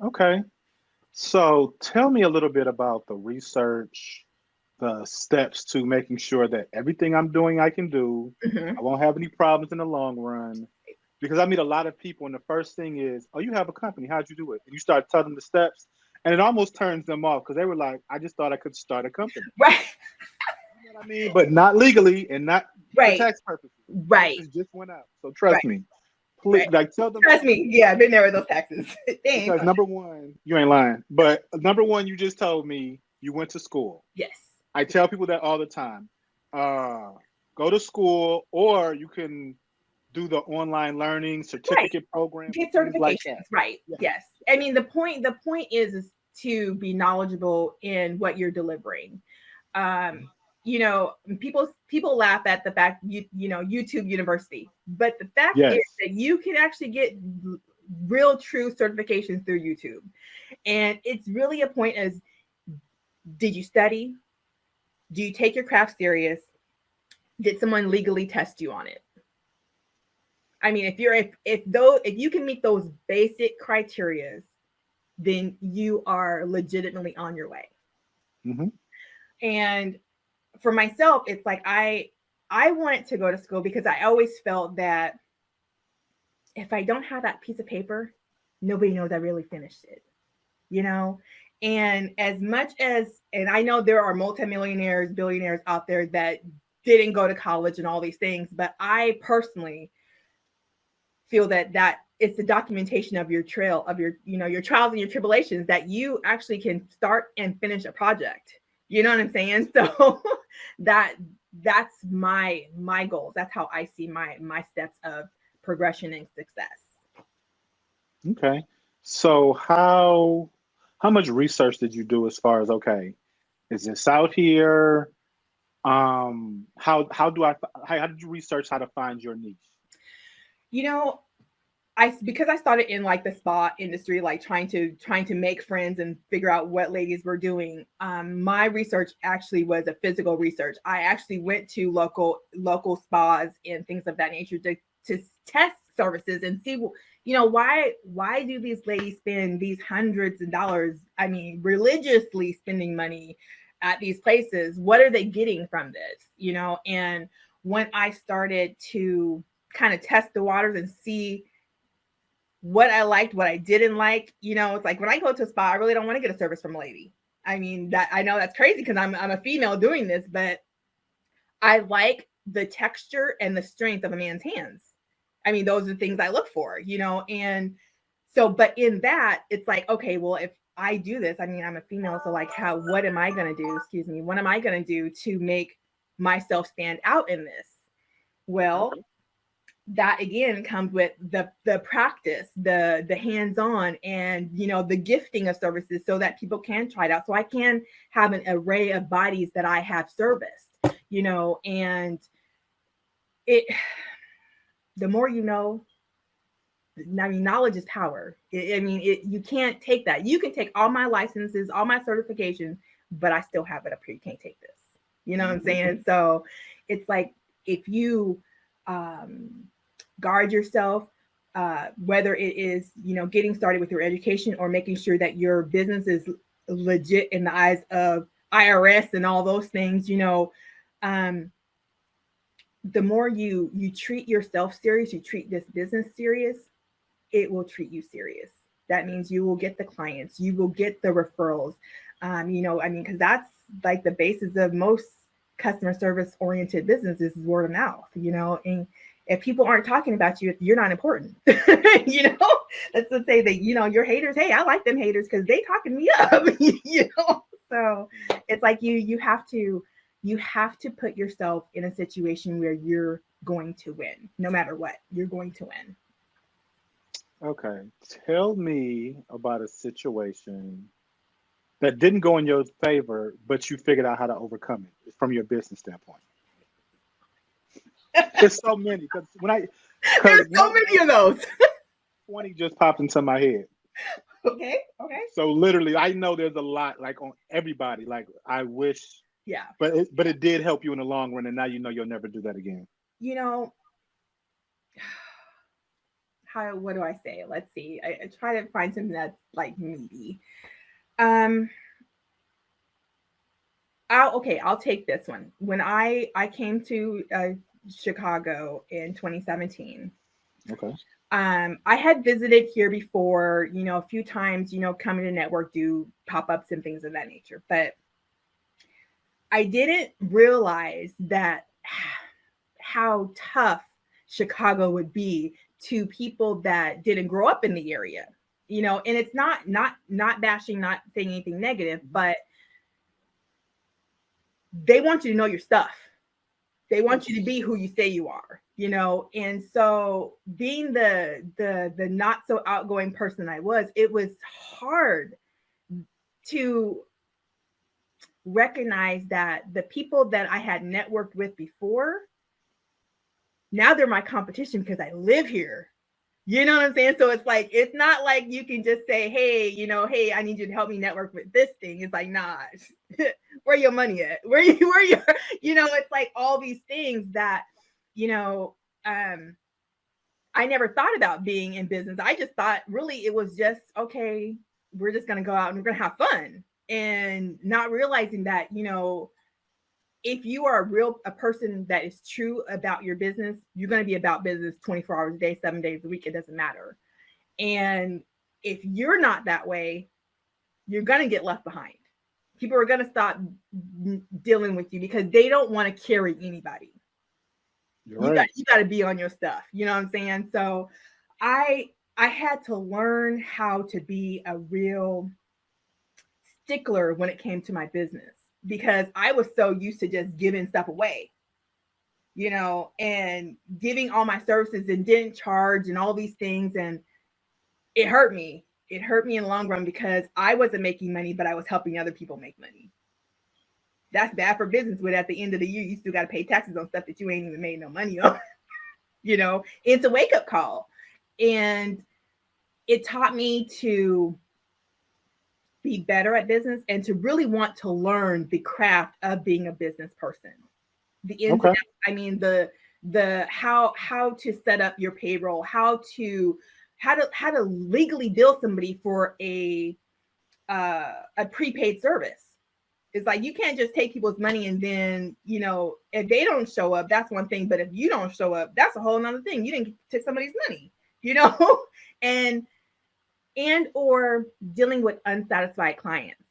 Okay. So tell me a little bit about the research, the steps to making sure that everything I'm doing I can do. Hmm. I won't have any problems in the long run. Because I meet a lot of people, and the first thing is, "Oh, you have a company. How'd you do it?" And you start telling them the steps, and it almost turns them off because they were like, "I just thought I could start a company." Right. You know what I mean? But not legally and not for Right. tax purposes. Right. Taxes just went out, so Right. trust me. Please, Right. like, tell them Trust me. Yeah, I've been there with those taxes. They ain't because fun. number one, you ain't lying. But number one, you just told me you went to school. Yes. I tell people that all the time. Uh, Go to school, or you can do the online learning Right. certificate programs and Get things like that. certifications. Right. Yeah. Yes. I mean, the point is to be knowledgeable in what you're delivering. Um, people laugh at the fact YouTube University, but the fact is Yes. that you can actually get real true certifications through YouTube. And it's really a point as, did you study? Do you take your craft serious? Did someone legally test you on it? I mean, if you can meet those basic criterias, then you are legitimately on your way. Hmm. And for myself, it's like I wanted to go to school because I always felt that if I don't have that piece of paper, nobody knows I really finished it, you know? And as much as, and I know there are multimillionaires, billionaires out there that didn't go to college and all these things, but I personally feel that it's the documentation of your trail of your trials and your tribulations that you actually can start and finish a project. You know what I'm saying? So that that's my goals. That's how I see my steps of progression and success. Okay. So how much research did you do as far as, okay, is this out here? How did you research how to find your niche? You know, I because I started in like the spa industry, like trying to make friends and figure out what ladies were doing. My research actually was a physical research. I actually went to local spas and things of that nature to test services and see, why do these ladies spend these hundreds of dollars? I mean, religiously spending money at these places. What are they getting from this? And when I started to kind of test the waters and see what I liked, what I didn't like. It's like when I go to a spa, I really don't want to get a service from a lady. I mean, that I know that's crazy because I'm a female doing this, but I like the texture and the strength of a man's hands. I mean, those are the things I look for. And so, but in that, it's like, okay, well, if I do this, I mean, I'm a female, so like, what am I going to do? Excuse me, what am I going to do to make myself stand out in this? Well, Okay. that again comes with the practice, the hands-on, and the gifting of services so that people can try it out, so I can have an array of bodies that I have serviced. And it the more you know, I mean, knowledge is power. I mean, you can't take that. You can take all my licenses, all my certifications, but I still have it up here. You can't take this. You know what I'm Hmm. saying? So it's like, if you um, guard yourself, whether it is getting started with your education or making sure that your business is legit in the eyes of IRS and all those things. Um, the more you treat yourself serious, you treat this business serious, it will treat you serious. That means you will get the clients, you will get the referrals. I mean, because that's like the basis of most customer service oriented businesses is word of mouth. And if people aren't talking about you, you're not important. you know, let's say that your haters. Hey, I like them haters because they talking me up. So it's like you have to put yourself in a situation where you're going to win, no matter what. You're going to win. Okay. Tell me about a situation that didn't go in your favor, but you figured out how to overcome it from your business standpoint. It's so many because There's so one many of those. 20 just popped into my head. Okay. Okay. So literally, I know there's a lot like on everybody. Like I wish, Yeah. but it did help you in the long run, and now you know you'll never do that again. You know, what do I say? Let's see. I try to find something that's like meaty. I'll take this one. When I came to Chicago in 2017. Okay. I had visited here before, a few times, coming to network, do pop-ups and things of that nature. But I didn't realize that how tough Chicago would be to people that didn't grow up in the area. And it's not bashing, not saying anything negative, but they want you to know your stuff. They want you to be who you say you are, and so being the not so outgoing person I was, it was hard to recognize that the people that I had networked with before, now they're my competition because I live here. You know what I'm saying? So it's not like you can just say, hey, hey, I need you to help me network with this thing. It's like, nah, where your money at? Where your, it's like all these things that, I never thought about being in business. I just thought really it was just, okay, we're just going to go out and we're going to have fun, and not realizing that, if you are a person that is true about your business, you're going to be about business 24 hours a day, 7 days a week. It doesn't matter. And if you're not that way, you're going to get left behind. People are going to stop dealing with you because they don't want to carry anybody. Right. You got to be on your stuff. You know what I'm saying? So I had to learn how to be a real stickler when it came to my business, because I was so used to just giving stuff away, and giving all my services and didn't charge and all these things. And it hurt me. It hurt me in the long run because I wasn't making money, but I was helping other people make money. That's bad for business when at the end of the year, you still got to pay taxes on stuff that you ain't even made no money on. It's a wake-up call. And it taught me to be better at business and to really want to learn the craft of being a business person. The ins and outs, I mean, the how to set up your payroll, how to legally bill somebody for a prepaid service. It's like you can't just take people's money and then, if they don't show up, that's one thing. But if you don't show up, that's a whole nother thing. You didn't take somebody's money, and or dealing with unsatisfied clients,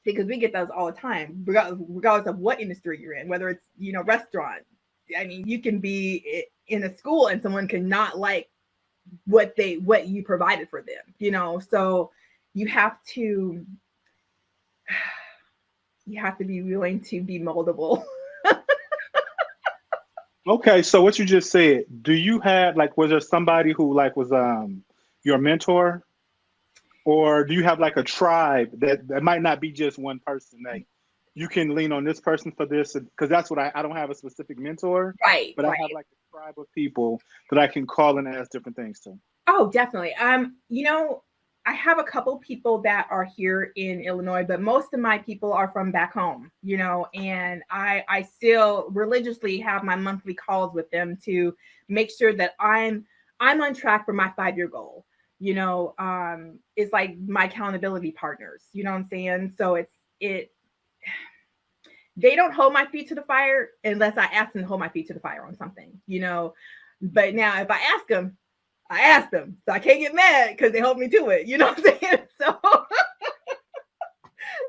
because we get those all the time, regardless of what industry you're in, whether it's, restaurant. I mean, you can be in a school and someone can not like what you provided for them, so you have to be willing to be moldable. Okay, so what you just said, do you have was there somebody who was your mentor, or do you have a tribe that might not be just one person? You can lean on this person for this, because that's what I don't have a specific mentor, right? But right. I have a tribe of people that I can call and ask different things to. Oh, definitely. I have a couple people that are here in Illinois, but most of my people are from back home, and I still religiously have my monthly calls with them to make sure that I'm on track for my 5-year goal. It's like my accountability partners, you know what I'm saying? So they don't hold my feet to the fire unless I ask them to hold my feet to the fire on something, but now if I ask them, so I can't get mad because they hold me to it. You know what I'm saying? So,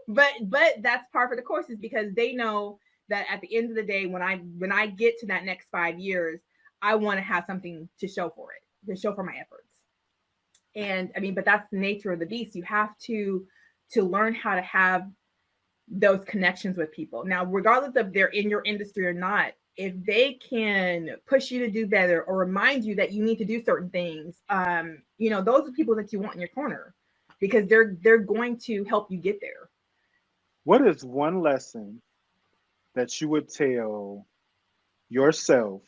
but that's par for the course, is because they know that at the end of the day, when I get to that next 5 years, I want to have something to show for it, to show for my efforts. And I mean, but that's the nature of the beast. You have to learn how to have those connections with people. Now, regardless if they're in your industry or not, if they can push you to do better or remind you that you need to do certain things, those are people that you want in your corner, because they're going to help you get there. What is one lesson that you would tell yourself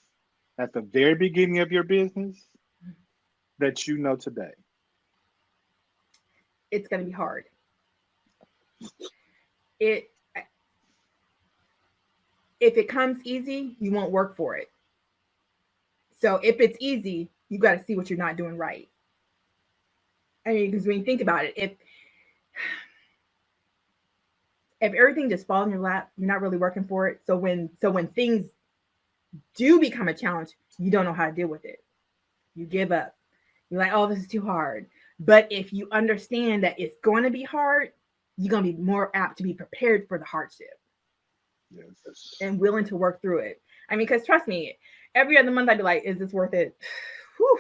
at the very beginning of your business that you know today? It's going to be hard. If it comes easy, you won't work for it. So if it's easy, you got to see what you're not doing right. I mean, because when you think about it, if everything just falls in your lap, you're not really working for it. So when things do become a challenge, you don't know how to deal with it. You give up. You're like, oh, this is too hard. But if you understand that it's going to be hard, you're going to be more apt to be prepared for the hardship. Yes. And willing to work through it. I mean, because trust me, every other month I'd be like, is this worth it? Whew.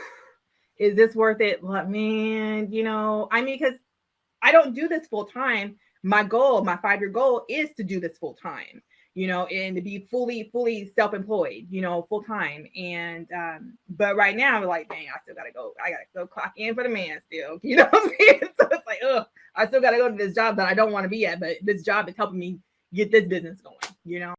Is this worth it? Well, man, you know, I mean, because I don't do this full time. My goal, my 5-year goal is to do this full time, you know, and to be fully self-employed, you know, full time. And, but right now I'm like, dang, I gotta go clock in for the man still, you know what I'm saying? So it's like, I still gotta go to this job that I don't want to be at, but this job is helping me get this business going, you know?